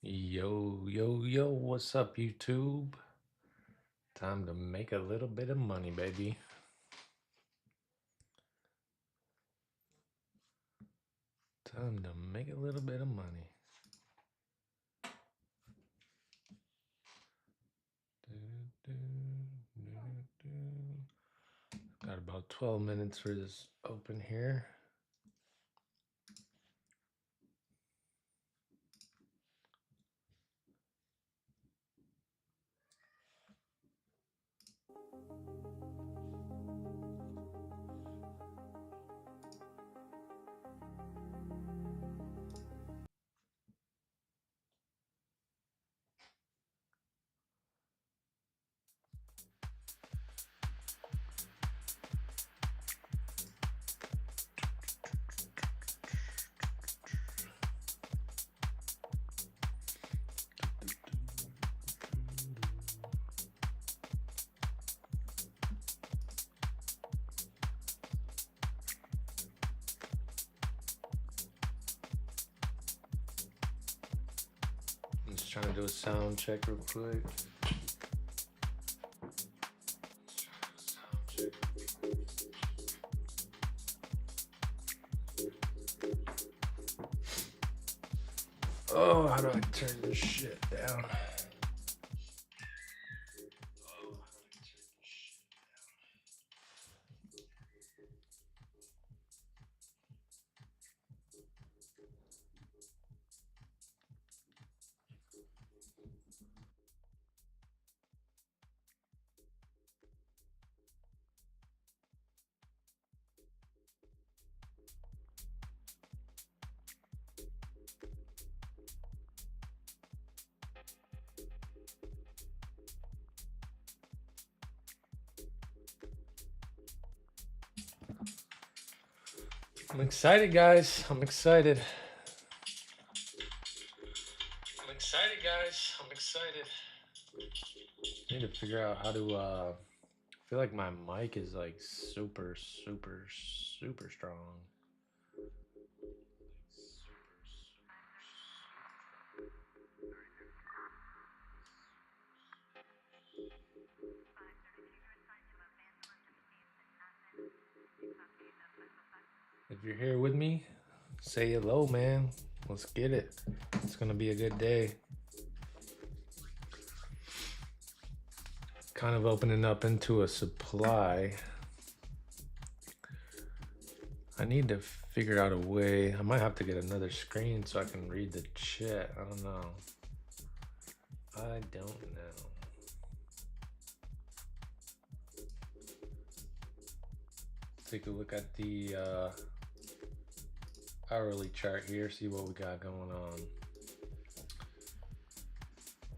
Yo, yo, yo, what's up, YouTube? Time to make a little bit of money, baby. Time to make a little bit of money. Got about 12 minutes for this open here. I'm just trying to do a sound check real quick. Oh, how do I turn this shit down? I'm excited, guys. I'm excited. I'm excited. Need to figure out how to I feel like my mic is like super strong. If you're here with me, say hello, man. Let's get it. It's gonna be a good day. Kind of opening up into a supply. I need to figure out a way. I might have to get another screen so I can read the chat. I don't know. Take a look at the hourly chart here, see what we got going on.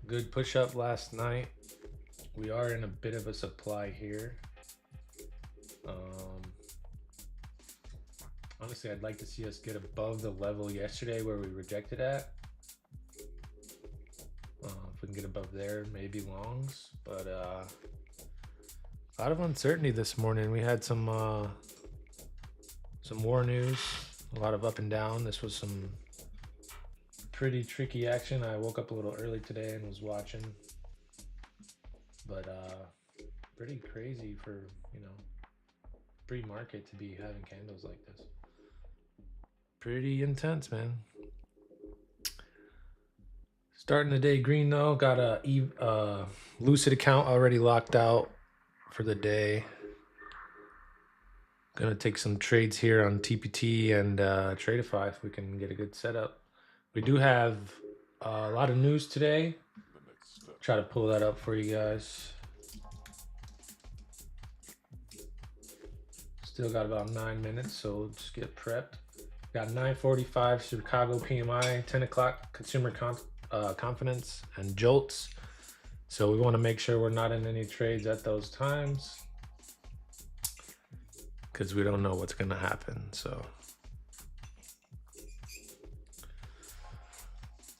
Good push up last night. We are in a bit of a supply here. Honestly, I'd like to see us get above the level yesterday where we rejected at. If we can get above there, maybe longs. But a lot of uncertainty this morning. We had some war news, a lot of up and down. This was some pretty tricky action. I woke up a little early today and was watching, but pretty crazy for, you know, pre-market to be having candles like this. Pretty intense, man. Starting the day green though. Got a Lucid account already locked out for the day. Gonna take some trades here on TPT and Tradeify if we can get a good setup. We do have a lot of news today. Try to pull that up for you guys. Still got about 9 minutes, so just get prepped. Got 9:45 Chicago PMI, 10 o'clock consumer confidence and jolts. So we want to make sure we're not in any trades at those times because we don't know what's going to happen. So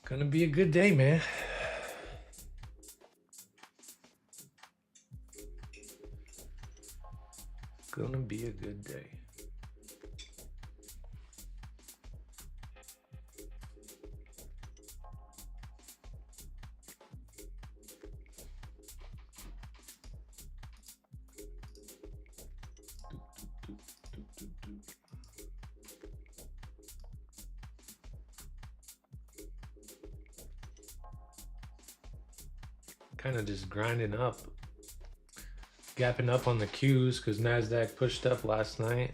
gonna be a good day, man. Gonna be a good day. kind of just grinding up, gapping up on the Qs because NASDAQ pushed up last night.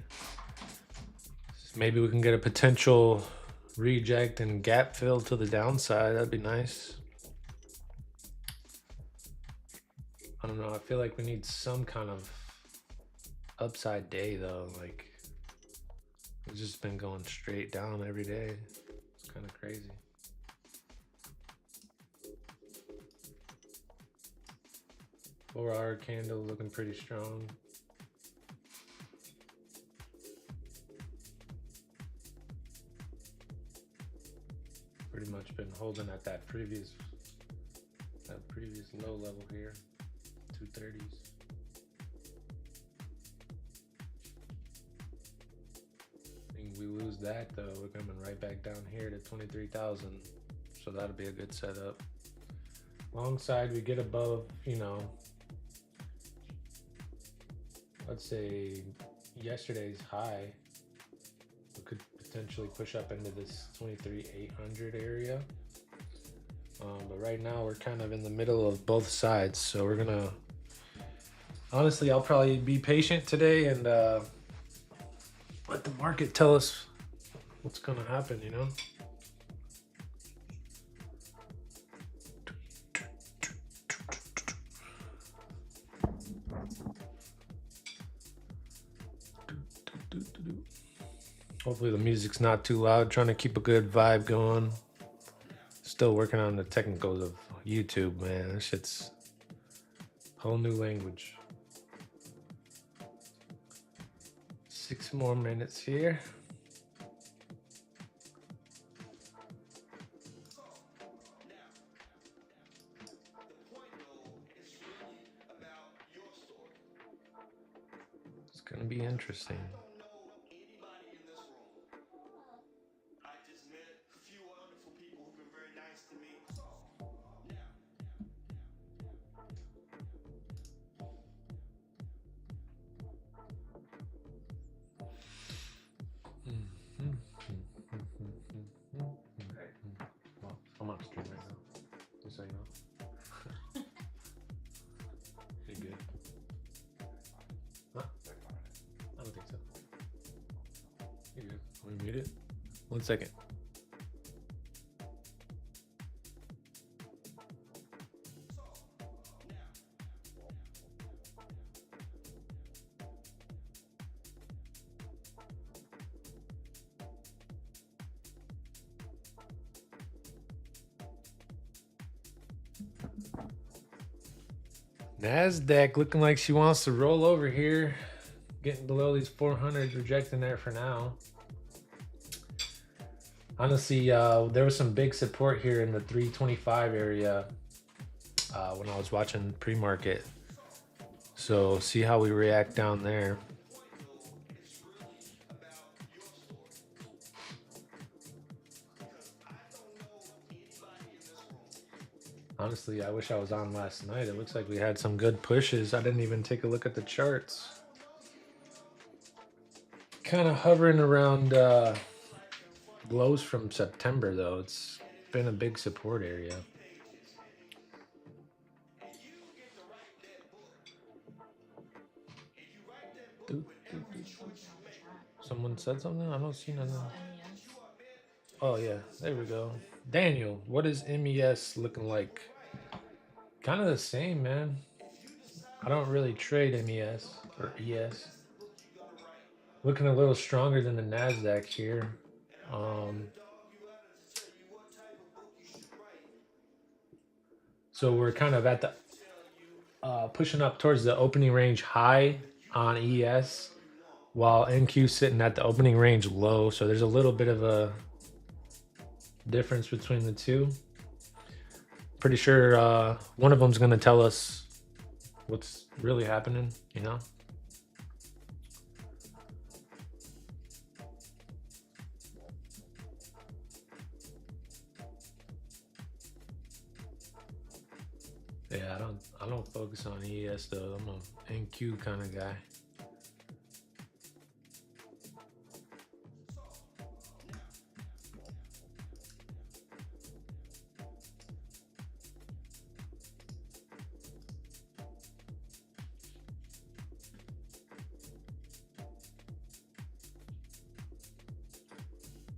Maybe we can get a potential reject and gap fill to the downside. That'd be nice. I don't know. I feel like we need some kind of upside day though. Like it's just been going straight down every day. It's kind of crazy. Four-hour candle looking pretty strong. Pretty much been holding at that previous low level here, 230s. If we lose that though, we're coming right back down here to 23,000. So that'll be a good setup. Long side, we get above, you know, let's say yesterday's high. We could potentially push up into this 23,800 area. But right now we're kind of in the middle of both sides. So we're gonna, honestly, I'll probably be patient today and let the market tell us what's gonna happen, you know? Hopefully the music's not too loud. Trying to keep a good vibe going. Still working on the technicals of YouTube, man. That shit's a whole new language. 6 more minutes here. It's gonna be interesting. Well, I'm on stream right now, just so you know. You good? Huh? I don't think so. You good? Let me mute it. 1 second. NASDAQ looking like she wants to roll over here. Getting below these 400s, rejecting there for now. Honestly, there was some big support here in the 325 area when I was watching pre-market. So see how we react down there. Honestly, I wish I was on last night. It looks like we had some good pushes. I didn't even take a look at the charts. Kind of hovering around lows from September, though. It's been a big support area. Someone said something? I don't see nothing. Oh, yeah. There we go. Daniel, what is MES looking like? Kind of the same, man. I don't really trade MES or ES. Looking a little stronger than the NASDAQ here. So we're kind of at the pushing up towards the opening range high on ES, while NQ sitting at the opening range low. So there's a little bit of a difference between the two. Pretty sure one of them's gonna tell us what's really happening, you know? Yeah, I don't focus on ES though. I'm a NQ kind of guy.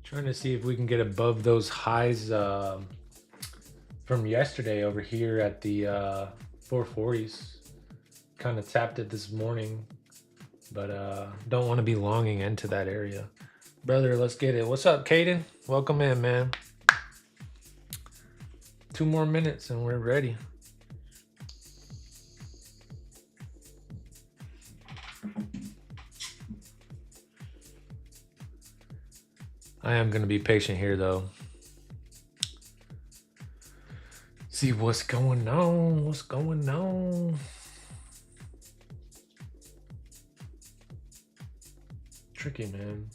Trying to see if we can get above those highs from yesterday over here at the 440s. Kind of tapped it this morning, but don't want to be longing into that area. Brother, let's get it. What's up, Caden? Welcome in, man. 2 more minutes and we're ready. I am going to be patient here, though. See what's going on. What's going on? Tricky, man.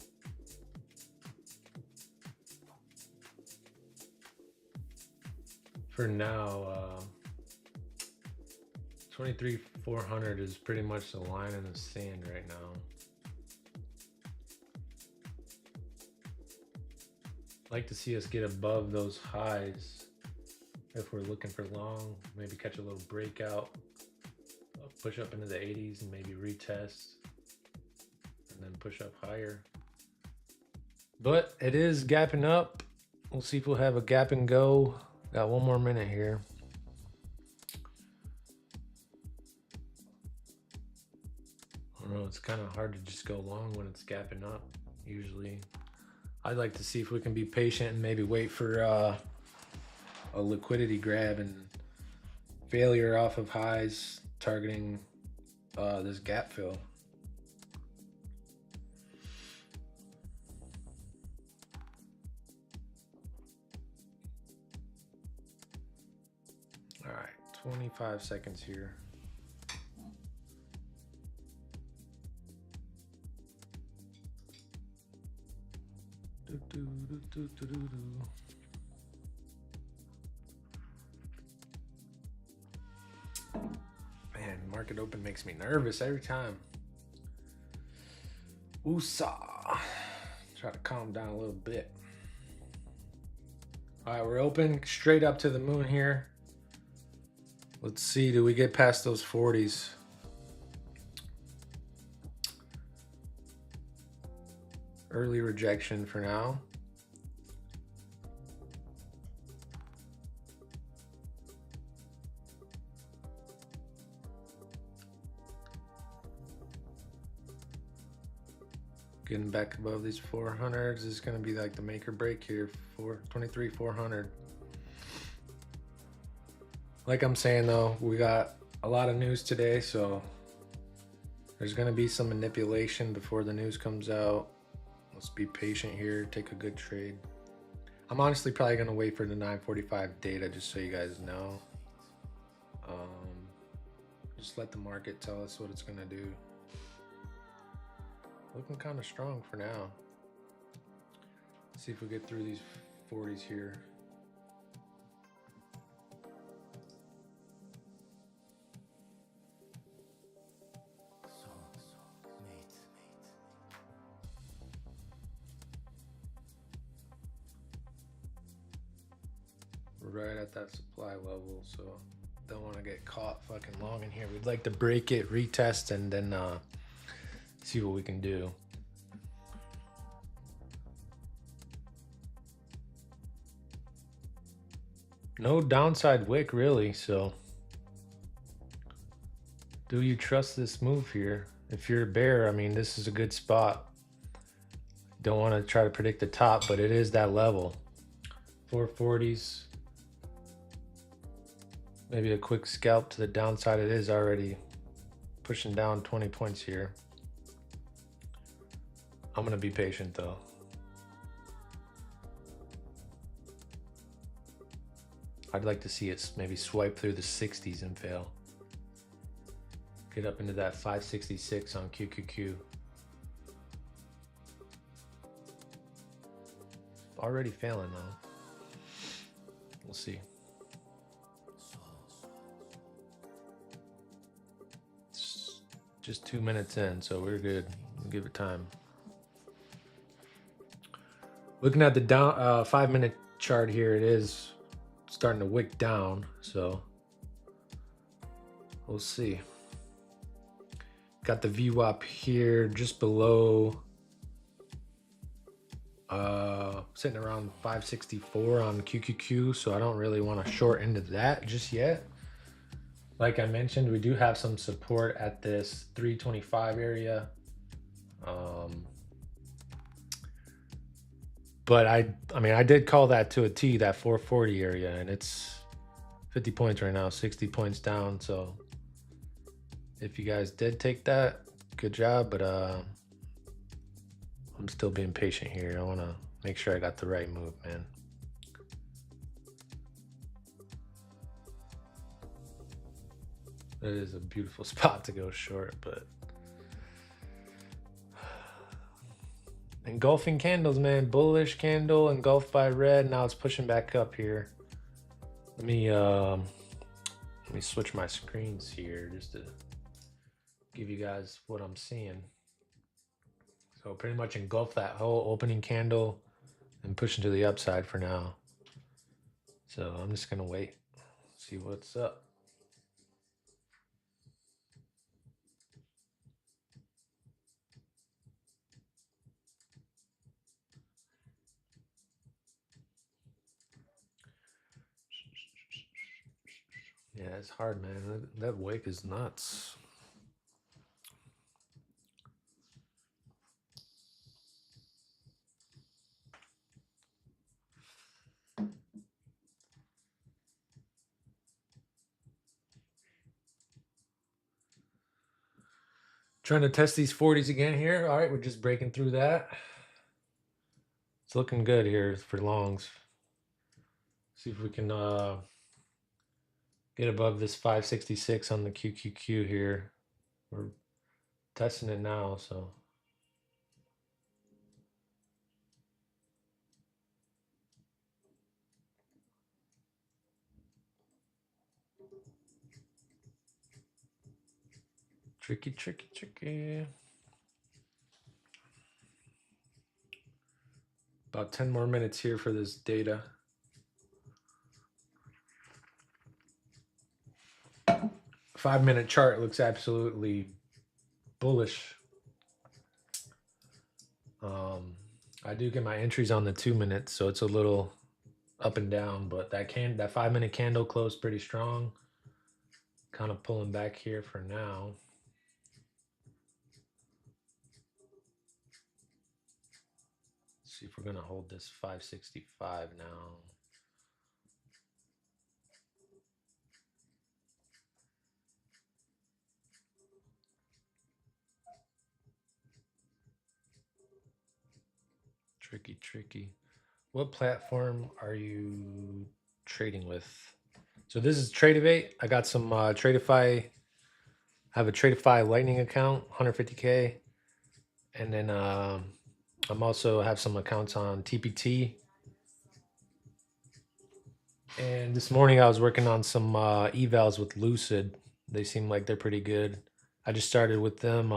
For now, 23,400 is pretty much the line in the sand right now. Like to see us get above those highs if we're looking for long, maybe catch a little breakout, push up into the 80s and maybe retest and then push up higher. But it is gapping up. We'll see if we'll have a gap and go. Got 1 more minute here. I don't know, it's kind of hard to just go long when it's gapping up usually. I'd like to see if we can be patient and maybe wait for a liquidity grab and failure off of highs targeting this gap fill. All right, 25 seconds here. Man, market open makes me nervous every time. Woosah. Try to calm down a little bit. All right, we're open straight up to the moon here. Let's see, do we get past those 40s? Early rejection for now. Getting back above these 400s is going to be like the make or break here. 23,400. Like I'm saying though, we got a lot of news today, so there's going to be some manipulation before the news comes out. Let's be patient here, take a good trade. I'm honestly probably gonna wait for the 9:45 data just so you guys know. Just let the market tell us what it's gonna do. Looking kind of strong for now. Let's see if we get through these 40s here. Right at that supply level, so don't want to get caught fucking long in here. We'd like to break it, retest, and then see what we can do. No downside wick really, so do you trust this move here? If you're a bear, I mean, this is a good spot. Don't want to try to predict the top, but it is that level. 440s. Maybe a quick scalp to the downside. It is already pushing down 20 points here. I'm gonna be patient though. I'd like to see it maybe swipe through the 60s and fail. Get up into that 566 on QQQ. Already failing though. We'll see. Just 2 minutes in, so we're good. We'll give it time. Looking at the down 5-minute chart here, it is starting to wick down, so we'll see. Got the VWAP here just below Sitting around 564 on QQQ, so I don't really want to short into that just yet. Like I mentioned, we do have some support at this 325 area. But I mean, I did call that to a T, that 440 area, and it's 50 points right now, 60 points down. So if you guys did take that, good job. But I'm still being patient here. I want to make sure I got the right move, man. It is a beautiful spot to go short, but engulfing candles, man. Bullish candle engulfed by red. Now it's pushing back up here. Let me switch my screens here just to give you guys what I'm seeing. So pretty much engulf that whole opening candle and push into the upside for now. So I'm just gonna wait, see what's up. Yeah, it's hard, man. That wick is nuts. Trying to test these 40s again here. All right, we're just breaking through that. It's looking good here for longs. See if we can get above this 566 on the QQQ here. We're testing it now, so. Tricky, tricky, tricky. About 10 more minutes here for this data. Five-minute chart looks absolutely bullish. I do get my entries on the 2 minutes, so it's a little up and down, but that 5-minute candle closed pretty strong. Kind of pulling back here for now. Let's see if we're gonna hold this 565 now. Tricky, tricky. What platform are you trading with? So this is Tradeovate. I got some Tradeify. I have a Tradeify Lightning account, 150K. And then I'm also have some accounts on TPT. And this morning I was working on some evals with Lucid. They seem like they're pretty good. I just started with them.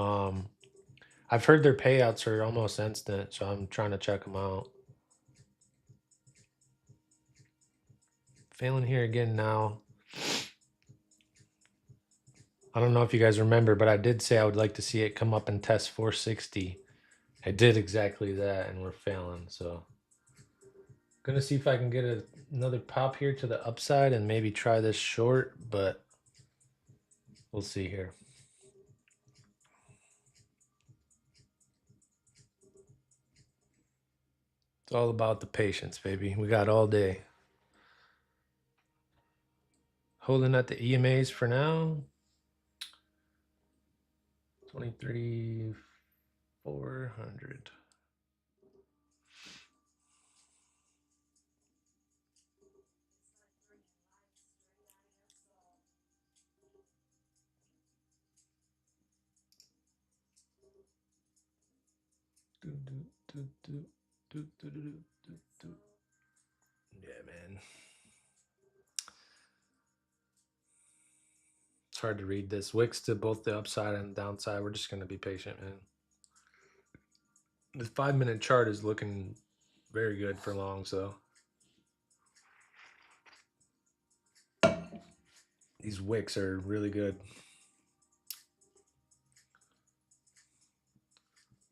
I've heard their payouts are almost instant, so I'm trying to check them out. Failing here again now. I don't know if you guys remember, but I did say I would like to see it come up and test 460. I did exactly that, and we're failing. So gonna see if I can get another pop here to the upside and maybe try this short, but we'll see here. It's all about the patience, baby. We got all day. Holding at the EMAs for now. 23,400. Yeah, man. It's hard to read this. Wicks to both the upside and downside. We're just going to be patient, man. The 5-minute chart is looking very good for long, so. These wicks are really good.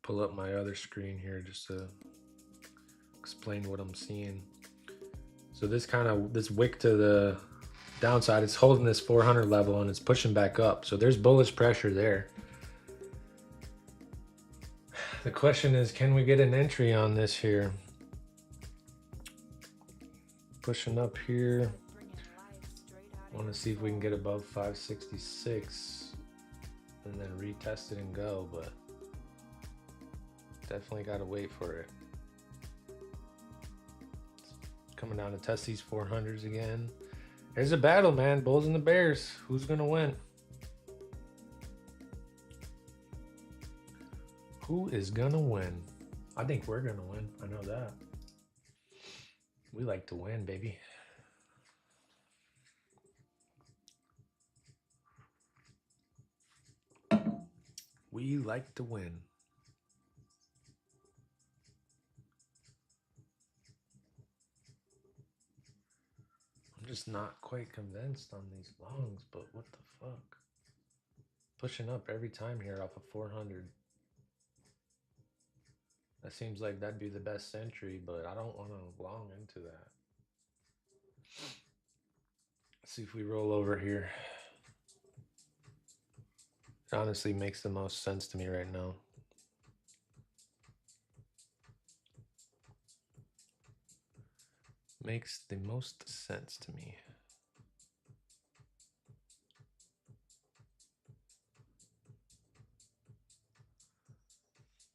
Pull up my other screen here just to explain what I'm seeing. So this wick to the downside, it's holding this 400 level and it's pushing back up. So there's bullish pressure there. The question is, can we get an entry on this here? Pushing up here. I want to see if we can get above 566 and then retest it and go, but definitely got to wait for it. Coming down to test these 400s again. There's a battle, man. Bulls and the Bears. Who's going to win? Who is going to win? I think we're going to win. I know that. We like to win, baby. We like to win. I'm just not quite convinced on these longs, but what the fuck? Pushing up every time here off of 400. That seems like that'd be the best entry, but I don't want to long into that. Let's see if we roll over here. It honestly makes the most sense to me right now. Makes the most sense to me.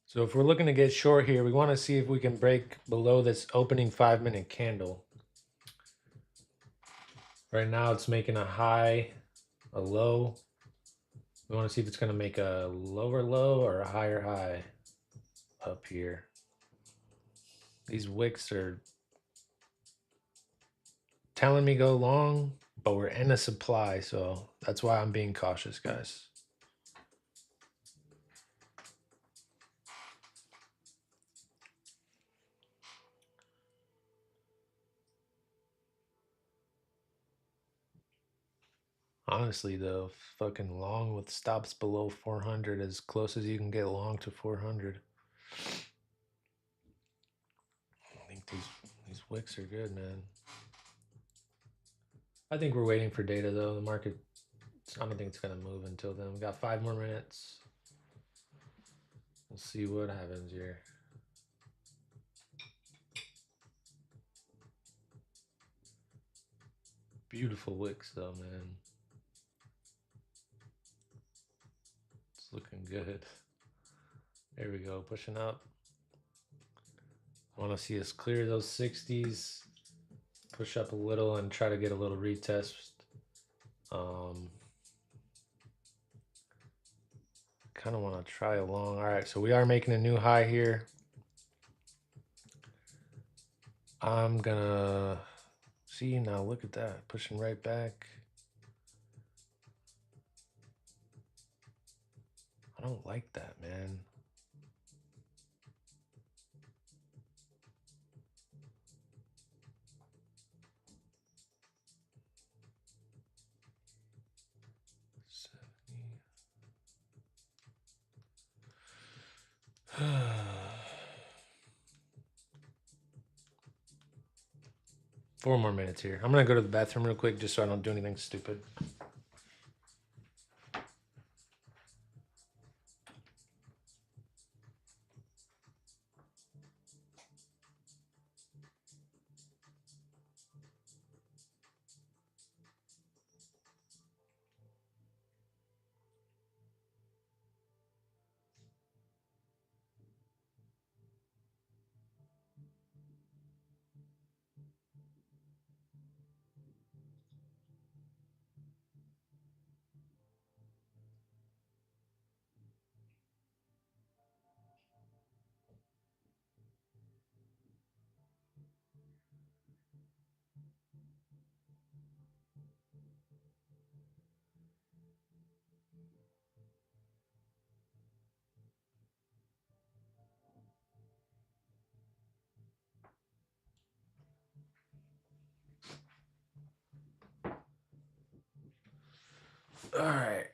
So if we're looking to get short here, we want to see if we can break below this opening 5-minute candle. Right now it's making a high, a low. We want to see if it's going to make a lower low or a higher high up here. These wicks are telling me go long, but we're in a supply, so that's why I'm being cautious, guys. Honestly, though, fucking long with stops below 400, as close as you can get long to 400. I think these wicks are good, man. I think we're waiting for data, though. The market, I don't think it's going to move until then. We got 5 more minutes. We'll see what happens here. Beautiful wicks, though, man. It's looking good. There we go, pushing up. I want to see us clear those 60s, push up a little, and try to get a little retest. Kind of want to try a long. All right, so we are making a new high here. I'm gonna see now. Look at that, pushing right back. I don't like that, man. Four more minutes here. I'm gonna go to the bathroom real quick just so I don't do anything stupid. All right.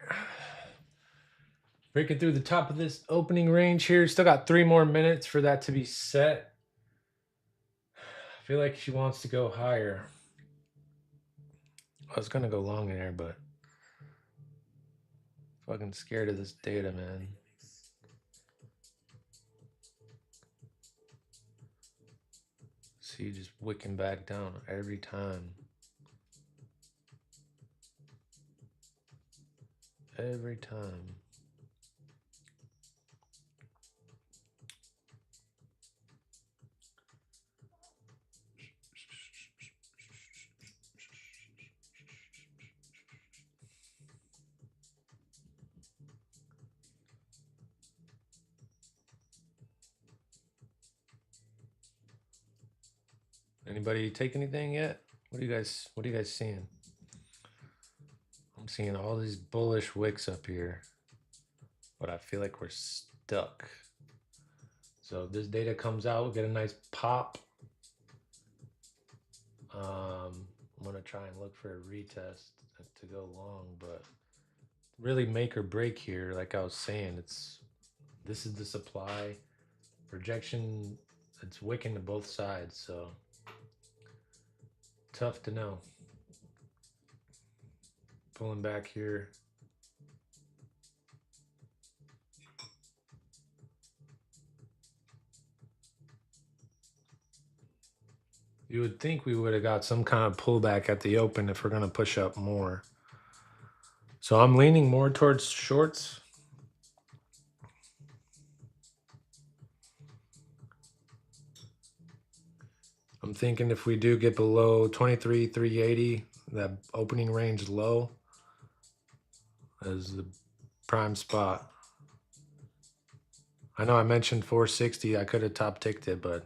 Breaking through the top of this opening range here. Still got 3 more minutes for that to be set. feel like she wants to go higher. I was gonna go long in there, but fucking scared of this data, man. See, just wicking back down every time. Every time. Anybody take anything yet? What are you guys seeing? I'm seeing all these bullish wicks up here, but I feel like we're stuck. So if this data comes out, we'll get a nice pop. I'm gonna try and look for a retest to go long, but really make or break here, like I was saying, this is the supply projection. It's wicking to both sides, so tough to know. Pulling back here. You would think we would have got some kind of pullback at the open if we're going to push up more. So I'm leaning more towards shorts. I'm thinking if we do get below 23,380, that opening range low as the prime spot. I know I mentioned 460. I could have top ticked it, but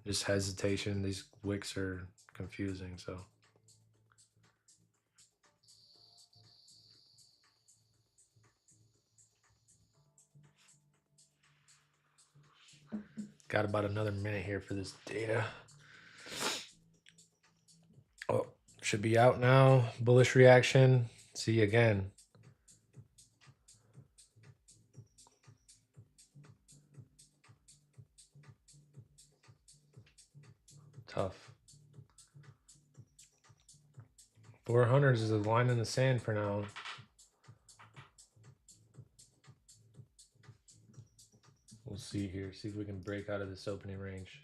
just hesitation. These wicks are confusing, so. Got about another minute here for this data. Oh, should be out now. Bullish reaction. See you again. Tough. 400s is a line in the sand for now. We'll see here. See if we can break out of this opening range.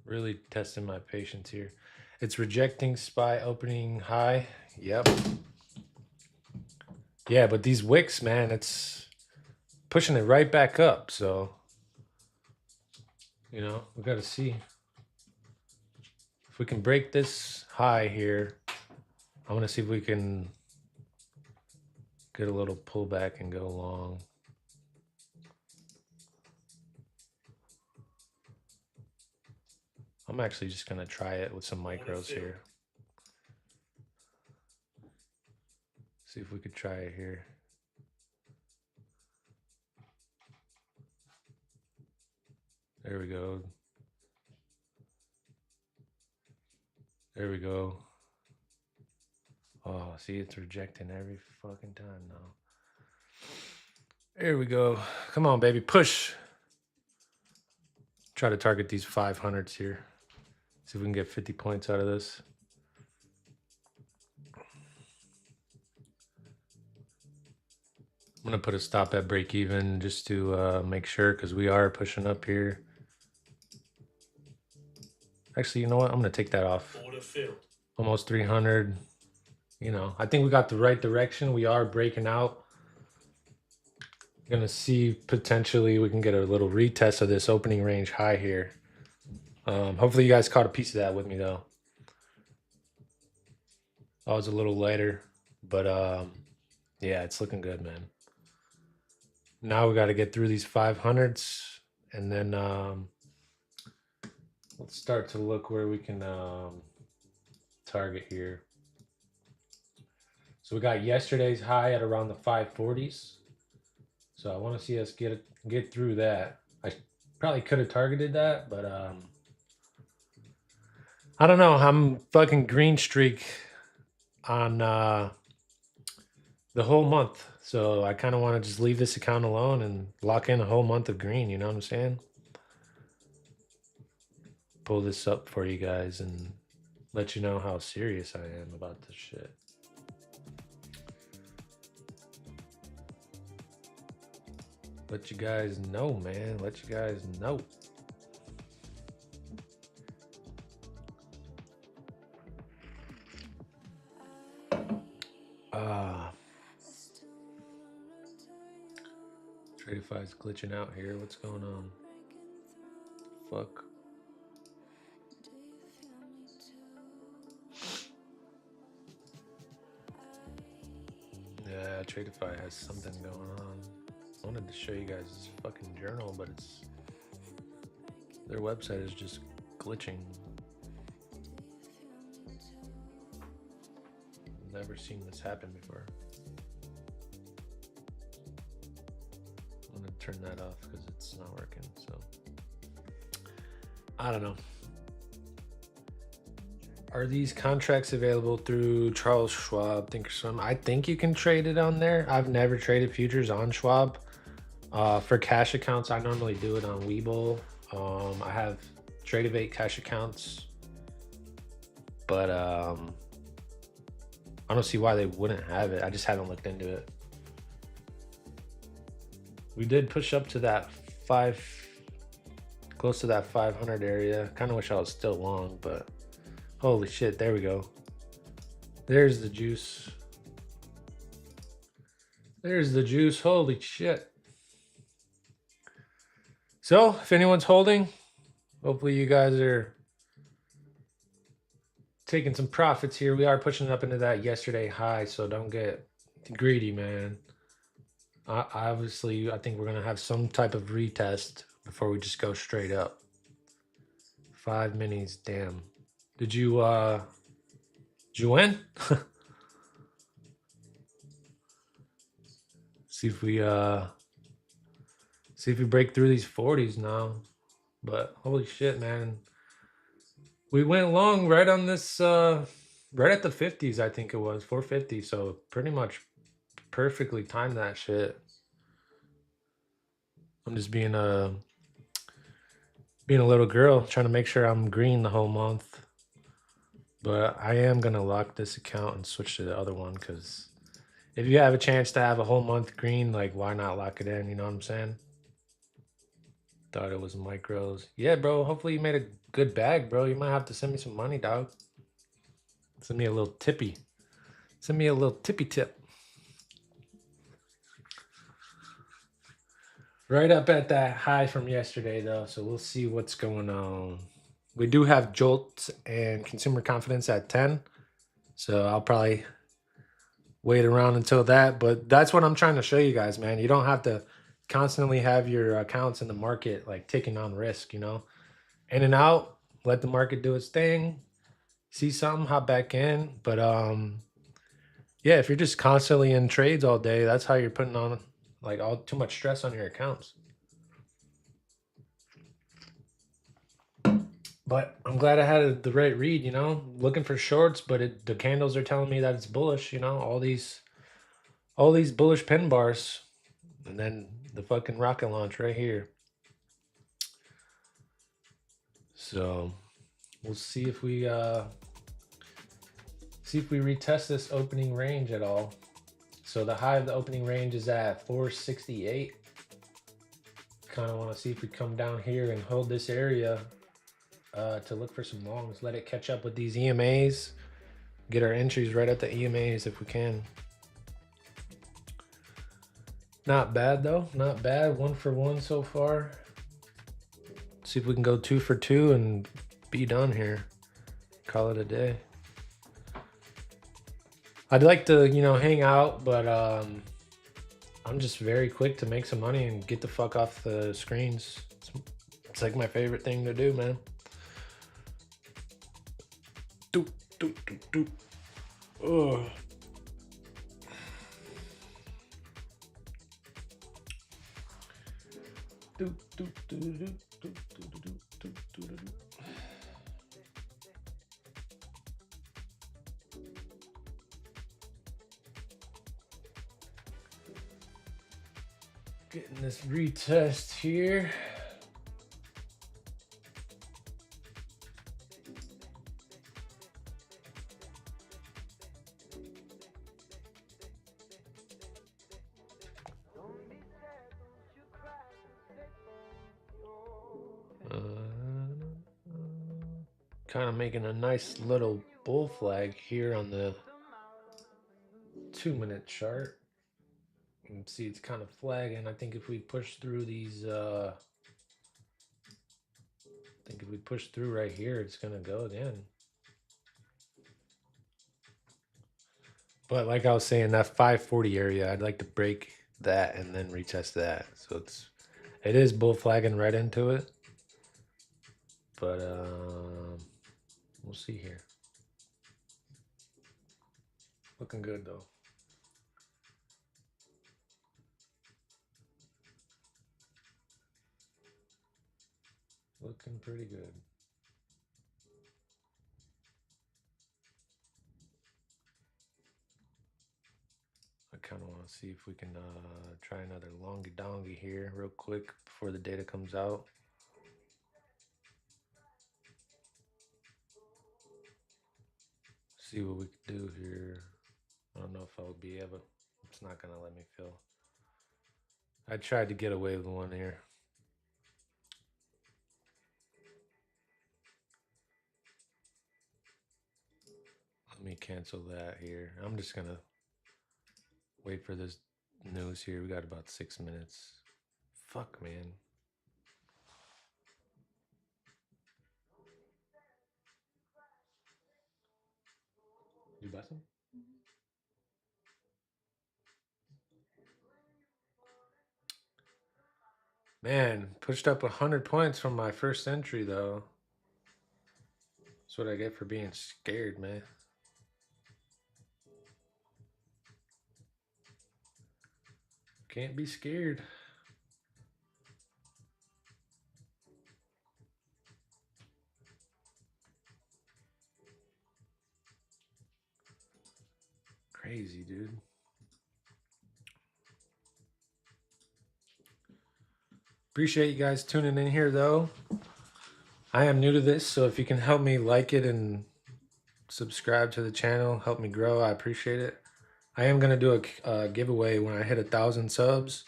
Really testing my patience here. It's rejecting SPY opening high. Yep. Yeah, but these wicks, man, it's pushing it right back up. So, you know, we got to see if we can break this high here. I want to see if we can get a little pullback and go long. I'm actually just going to try it with some micros here. See if we could try it here. There we go. There we go. Oh, see, it's rejecting every fucking time now. There we go. Come on, baby, push. Try to target these 500s here. See if we can get 50 points out of this. I'm going to put a stop at break even just to make sure, because we are pushing up here. Actually, you know what? I'm going to take that off. Almost 300. You know, I think we got the right direction. We are breaking out. Going to see potentially we can get a little retest of this opening range high here. Hopefully you guys caught a piece of that with me, though. I was a little lighter, but yeah, it's looking good, man. Now we got to get through these 500s, and then let's start to look where we can target here. So we got yesterday's high at around the 540s. So I want to see us get through that. I probably could have targeted that, but I don't know. I'm fucking green streak on the whole month. So I kind of want to just leave this account alone and lock in a whole month of green. You know what I'm saying? Pull this up for you guys and let you know how serious I am about this shit. Let you guys know, man. Let you guys know. Tradify's glitching out here. What's going on? Fuck. Yeah, Tradify has something going on. I wanted to show you guys this fucking journal, but it's their website is just glitching. Never seen this happen before. I'm gonna turn that off because it's not working. So I don't know. Are these contracts available through Charles Schwab, Thinkorswim? I think you can trade it on there. I've never traded futures on Schwab. For cash accounts, I normally do it on Webull. I have Tradevate cash accounts, but I don't see why they wouldn't have it. I just haven't looked into it. We did push up to that close to that 500 area. Kind of wish I was still long, but holy shit, there we go. There's the juice. There's the juice. Holy shit. So if anyone's holding, hopefully you guys are taking some profits here. We are pushing up into that yesterday high, so don't get greedy, man. Obviously, I think we're going to have some type of retest before we just go straight up. 5 minis, damn. Did you win? See if we break through these 40s now. But holy shit, man. We went long right on this right at the 50s, I think it was 450, so pretty much perfectly timed that shit. I'm just being a little girl, trying to make sure I'm green the whole month. But I am gonna lock this account and switch to the other one, because if you have a chance to have a whole month green, like, why not lock it in? You know what I'm saying? Thought it was micros. Yeah, bro. Hopefully you made a good bag, bro. You might have to send me some money, dog. Send me a little tippy. Send me a little tippy tip. Right up at that high from yesterday, though, so we'll see what's going on. We do have Jolt and consumer confidence at 10, so I'll probably wait around until that. But that's what I'm trying to show you guys, man. You don't have to constantly have your accounts in the market like taking on risk, you know. In and out, let the market do its thing. See something, hop back in. But yeah, if you're just constantly in trades all day, that's how you're putting on like all too much stress on your accounts. But I'm glad I had the right read, you know. Looking for shorts, but the candles are telling me that it's bullish, you know. All these bullish pin bars, and then the fucking rocket launch right here. So we'll see if we retest this opening range at all. So the high of the opening range is at 468. Kind of want to see if we come down here and hold this area to look for some longs. Let it catch up with these EMAs. Get our entries right at the EMAs if we can. Not bad though, not bad. 1 for 1 so far. See if we can go 2 for 2 and be done here. Call it a day. I'd like to, you know, hang out, but I'm just very quick to make some money and get the fuck off the screens. It's like my favorite thing to do, man. Doop, doop, doop, doop. Ugh. Doop, doop, doop, doop, doop, doop, doop, doop, doop, doop. Getting this retest here. Kind of making a nice little bull flag here on the 2-minute chart. You can see it's kind of flagging. I think if we push through these, I think if we push through right here, it's gonna go again. But like I was saying, that 540 area, I'd like to break that and then retest that. So it is bull flagging right into it. But we'll see here. Looking good though. Looking pretty good. I kind of want to see if we can try another longy dongy here real quick before the data comes out. See what we can do here. I don't know if I'll be able. It's not gonna let me fill. I tried to get away with one here. Let me cancel that here. I'm just gonna wait for this news here. We got about 6 minutes. Fuck, man. You buy some? Man, pushed up 100 points from my first entry though. That's what I get for being scared, man. Can't be scared. Crazy, dude. Appreciate you guys tuning in here, though. I am new to this, so if you can help me like it and subscribe to the channel, help me grow, I appreciate it. I am going to do a giveaway when I hit 1,000 subs.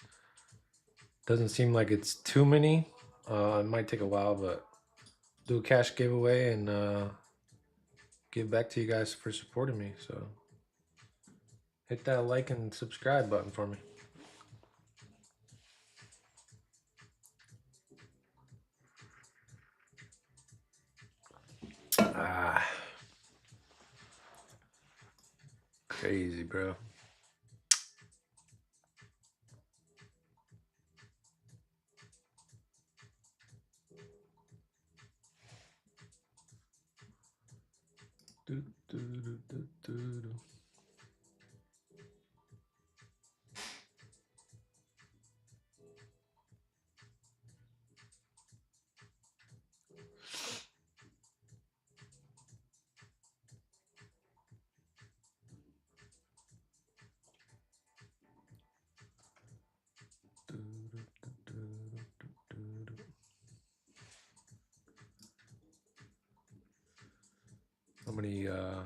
Doesn't seem like it's too many. It might take a while, but do a cash giveaway and give back to you guys for supporting me. So hit that like and subscribe button for me. Crazy, bro.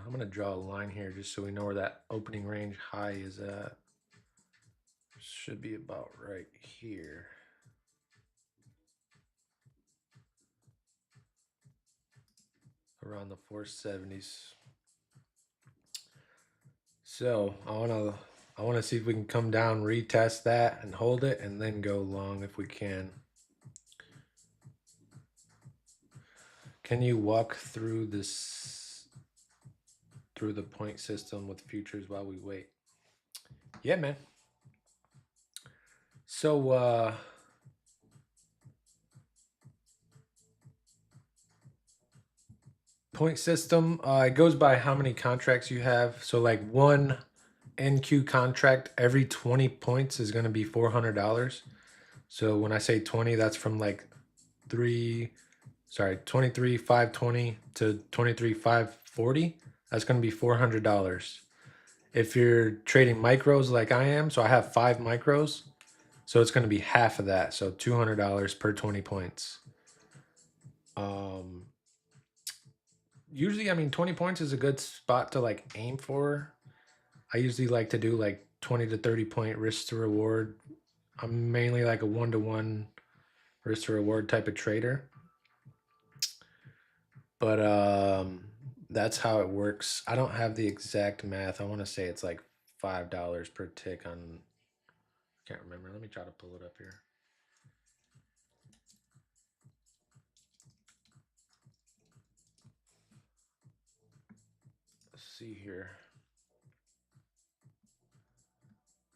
I'm gonna draw a line here just so we know where that opening range high is at. Should be about right here. Around the 470s. So I wanna see if we can come down, retest that, and hold it, and then go long if we can. Can you walk through the point system with futures while we wait? Yeah, man. So point system, it goes by how many contracts you have. So like one NQ contract every 20 points is going to be $400. So when I say 20, that's from like 23,520 to 23,540. That's going to be $400. If you're trading micros like I am, so I have 5 micros. So it's going to be half of that. So $200 per 20 points. Usually, I mean, 20 points is a good spot to like aim for. I usually like to do like 20 to 30 point risk to reward. I'm mainly like a 1-to-1 risk to reward type of trader. But that's how it works. I don't have the exact math. I want to say it's like $5 per tick on, can't remember. Let me try to pull it up here. Let's see here.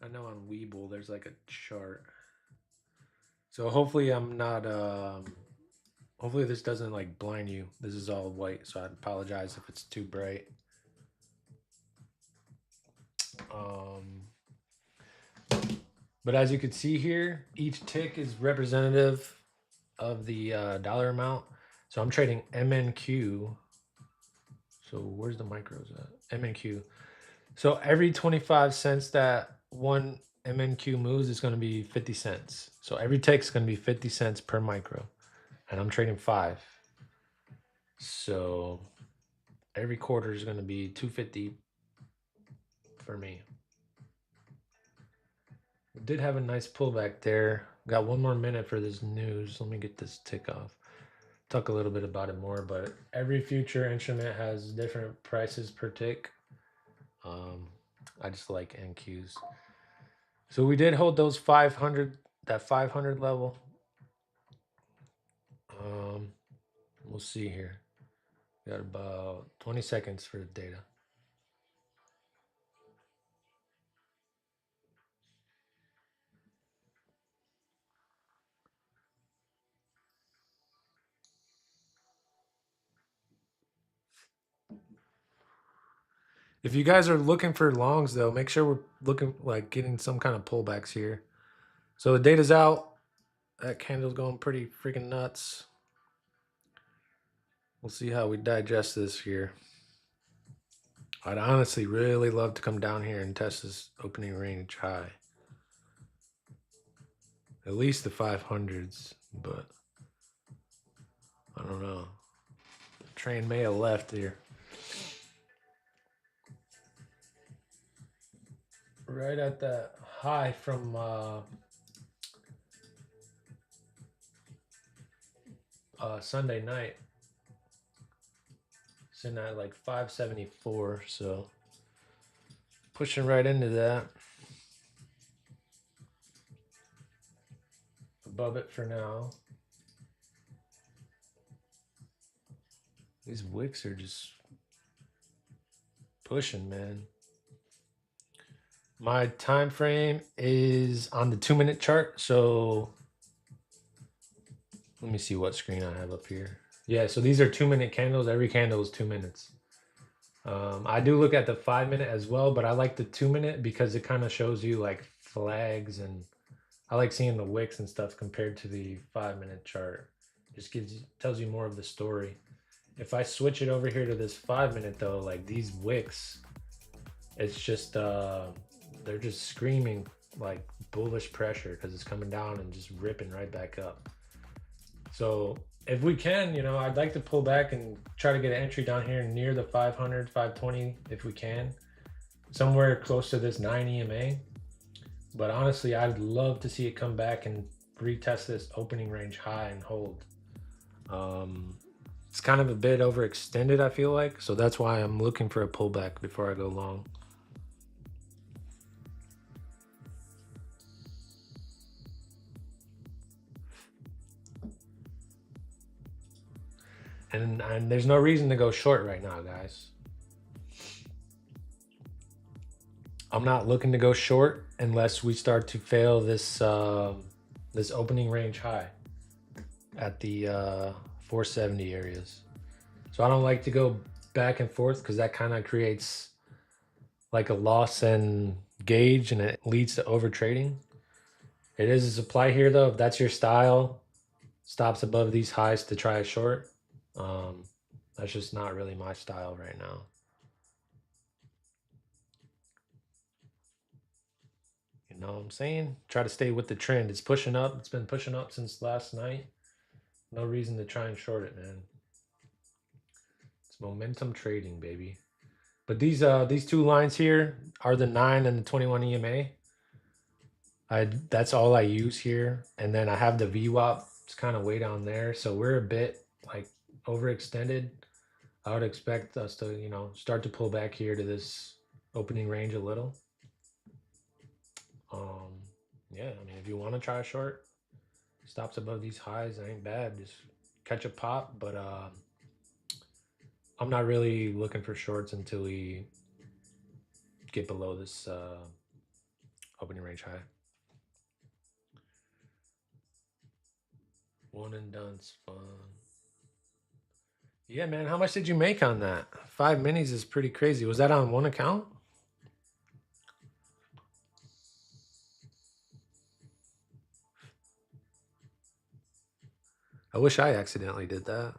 I know on Weeble there's like a chart. So hopefully I'm not hopefully this doesn't like blind you. This is all white, so I apologize if it's too bright. Um but as you can see here, each tick is representative of the dollar amount. So I'm trading MNQ. So where's the micros at? MNQ. So every 25 cents that one MNQ moves is going to be 50 cents. So every tick is going to be 50 cents per micro. And I'm trading 5. So every quarter is going to be 250 for me. We did have a nice pullback there. Got one more minute for this news. Let me get this tick off. Talk a little bit about it more, but every future instrument has different prices per tick. I just like NQs. So we did hold those 500, that 500 level. We'll see here. Got about 20 seconds for the data. If you guys are looking for longs though, make sure we're looking like getting some kind of pullbacks here. So the data's out. That candle's going pretty freaking nuts. We'll see how we digest this here. I'd honestly really love to come down here and test this opening range high. At least the 500s, but I don't know. The train may have left here. Right at that high from Sunday night. Sitting at like 574, so pushing right into that. Above it for now. These wicks are just pushing, man. My time frame is on the 2-minute chart, so let me see what screen I have up here. Yeah, so these are 2-minute candles. Every candle is 2 minutes. I do look at the 5-minute as well, but I like the 2-minute because it kind of shows you like flags, and I like seeing the wicks and stuff compared to the 5-minute chart. Just tells you more of the story. If I switch it over here to this 5-minute though, like these wicks, it's just they're just screaming like bullish pressure because it's coming down and just ripping right back up. So if we can, I'd like to pull back and try to get an entry down here near the 500, 520 if we can, somewhere close to this 9 EMA. But honestly, I'd love to see it come back and retest this opening range high and hold. It's kind of a bit overextended, I feel like, so that's why I'm looking for a pullback before I go long. And there's no reason to go short right now, guys. I'm not looking to go short unless we start to fail this this opening range high at the 470 areas. So I don't like to go back and forth because that kind of creates like a loss in gauge and it leads to over trading. It is a supply here though. If that's your style, stops above these highs to try a short. That's just not really my style right now. Know what I'm saying? Try to stay with the trend. It's pushing up. It's been pushing up since last night. No reason to try and short it, man. It's momentum trading, baby. But these two lines here are the 9 and the 21 EMA. That's all I use here, and then I have the VWAP. It's kind of way down there, so we're a bit like overextended. I would expect us to, start to pull back here to this opening range a little. Yeah, I mean, if you want to try a short, stops above these highs, it ain't bad. Just catch a pop, but I'm not really looking for shorts until we get below this opening range high. One and done's fun. Yeah, man. How much did you make on that? 5 minis is pretty crazy. Was that on one account? I wish I accidentally did that.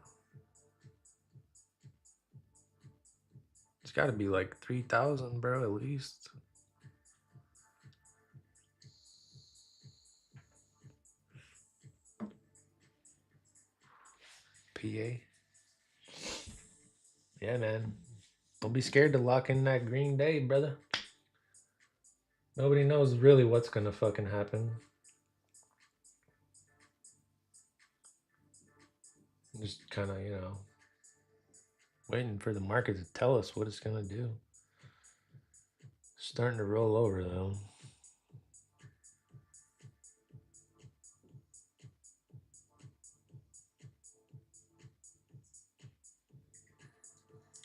It's got to be like 3,000, bro, at least. PA. Yeah, man. Don't be scared to lock in that green day, brother. Nobody knows really what's gonna fucking happen. Just kind of, waiting for the market to tell us what it's gonna do. Starting to roll over though.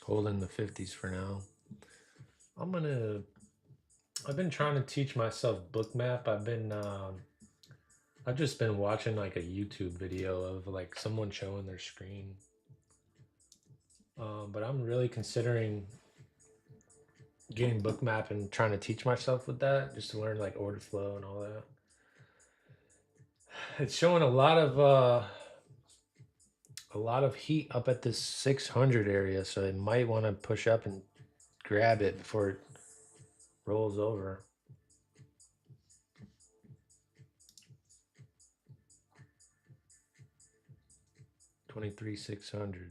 Holding the 50s for now. I've been trying to teach myself bookmap. I've just been watching like a YouTube video of like someone showing their screen. But I'm really considering getting bookmap and trying to teach myself with that, just to learn like order flow and all that. It's showing a lot of heat up at this 600 area, so I might want to push up and grab it before it rolls over. $23,600.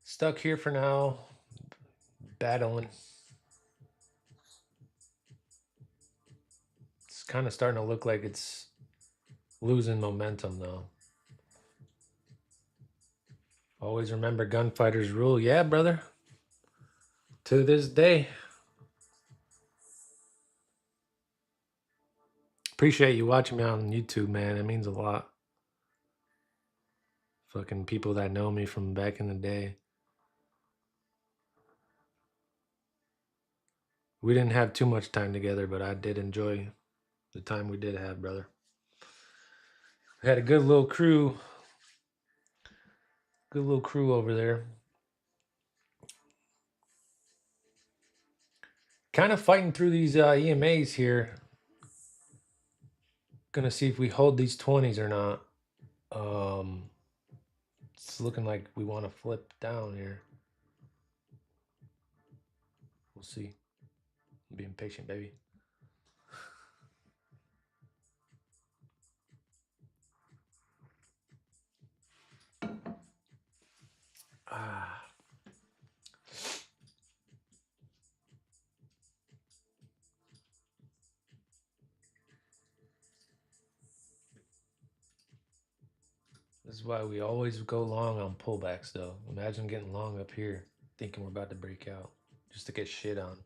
Stuck here for now, battling. It's kind of starting to look like it's losing momentum though. Always remember gunfighters rule. Yeah, brother. To this day. Appreciate you watching me on YouTube, man. It means a lot. Fucking people that know me from back in the day. We didn't have too much time together, but I did enjoy the time we did have, brother. We had a good little crew. Good little crew over there. Kind of fighting through these EMAs here. Gonna see if we hold these 20s or not. It's looking like we want to flip down here. We'll see. I'm being patient, baby. This is why we always go long on pullbacks, though. Imagine getting long up here, thinking we're about to break out, just to get shit on.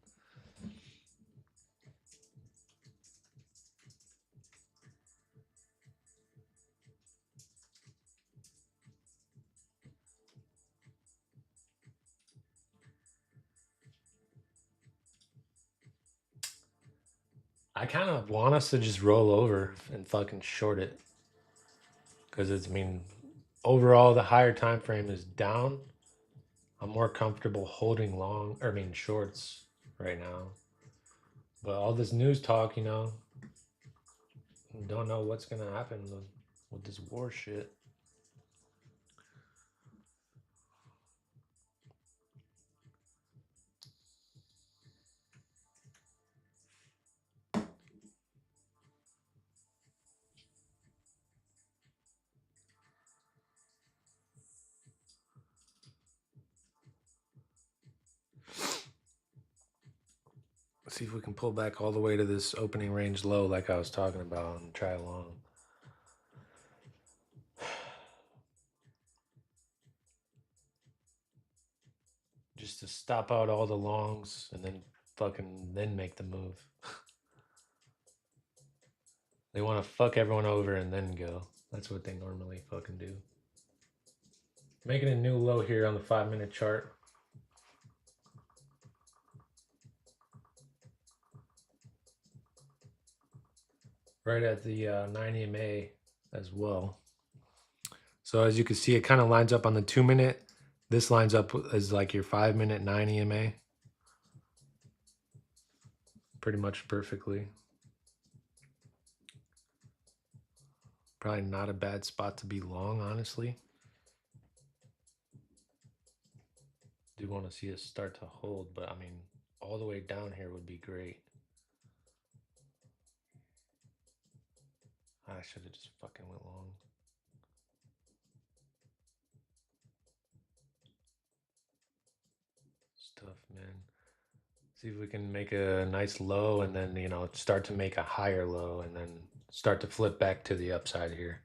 I kind of want us to just roll over and fucking short it. Because overall, the higher time frame is down. I'm more comfortable holding shorts right now. But all this news talk, don't know what's going to happen with this war shit. See if we can pull back all the way to this opening range low like I was talking about and try long. Just to stop out all the longs and then make the move. They want to fuck everyone over and then go. That's what they normally fucking do. Making a new low here on the 5-minute chart. Right at the 9 EMA as well. So as you can see, it kind of lines up on the 2-minute. This lines up as like your 5-minute 9 EMA. Pretty much perfectly. Probably not a bad spot to be long, honestly. Do want to see it start to hold, but I mean, all the way down here would be great. I should have just fucking went long. Stuff, man. See if we can make a nice low and then, you know, start to make a higher low and then start to flip back to the upside here.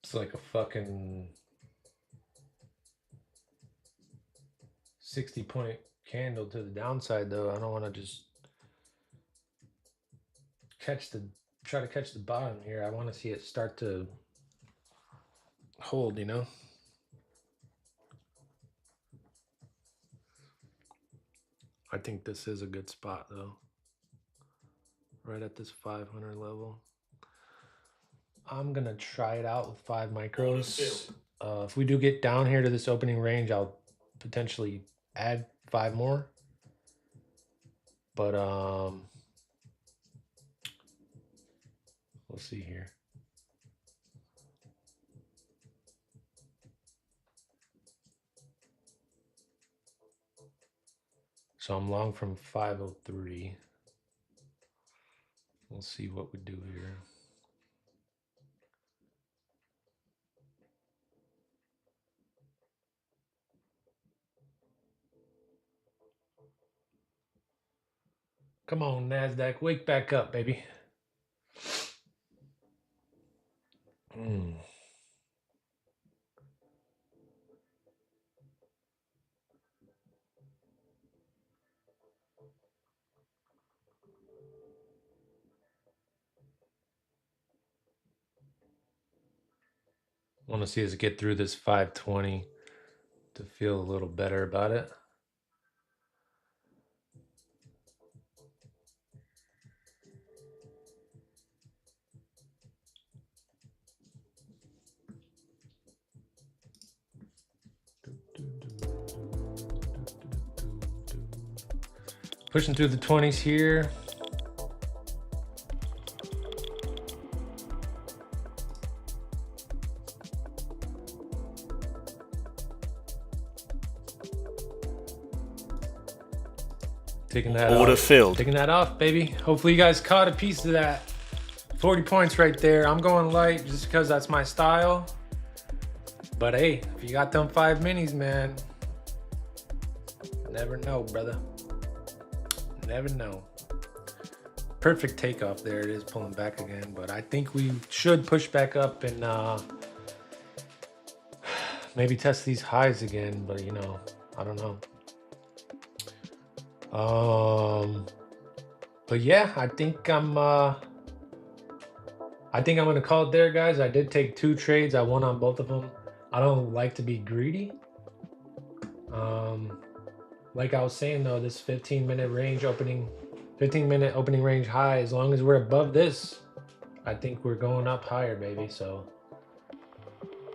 It's like a fucking 60-point candle to the downside, though. I don't want to just try to catch the bottom here. I want to see it start to hold, you know. I think this is a good spot, though. Right at this 500 level. I'm gonna try it out with 5 micros. If we do get down here to this opening range, I'll potentially add 5 more. But we'll see here. So I'm long from 503. We'll see what we do here. Come on, NASDAQ, wake back up, baby. Want to see us get through this 520 to feel a little better about it. Pushing through the 20s here. Taking that Order off. filled. Taking that off, baby. Hopefully you guys caught a piece of that. 40 points right there. I'm going light just because that's my style. But hey, if you got them 5 minis, man, never know, brother. Never know. Perfect takeoff there. It is pulling back again, but I think we should push back up and maybe test these highs again, but you know, I don't know. But yeah, I think I'm gonna call it there, guys. I did take 2 trades. I won on both of them. I don't like to be greedy. Like I was saying though, this 15-minute opening range high, as long as we're above this, I think we're going up higher, baby. So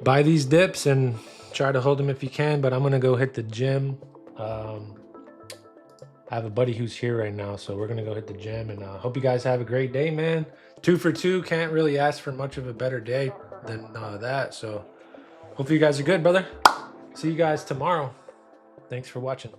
buy these dips and try to hold them if you can, but I'm gonna go hit the gym. I have a buddy who's here right now, so we're gonna go hit the gym, and hope you guys have a great day, man. 2 for 2, can't really ask for much of a better day than that. So hopefully you guys are good, brother. See you guys tomorrow. Thanks for watching.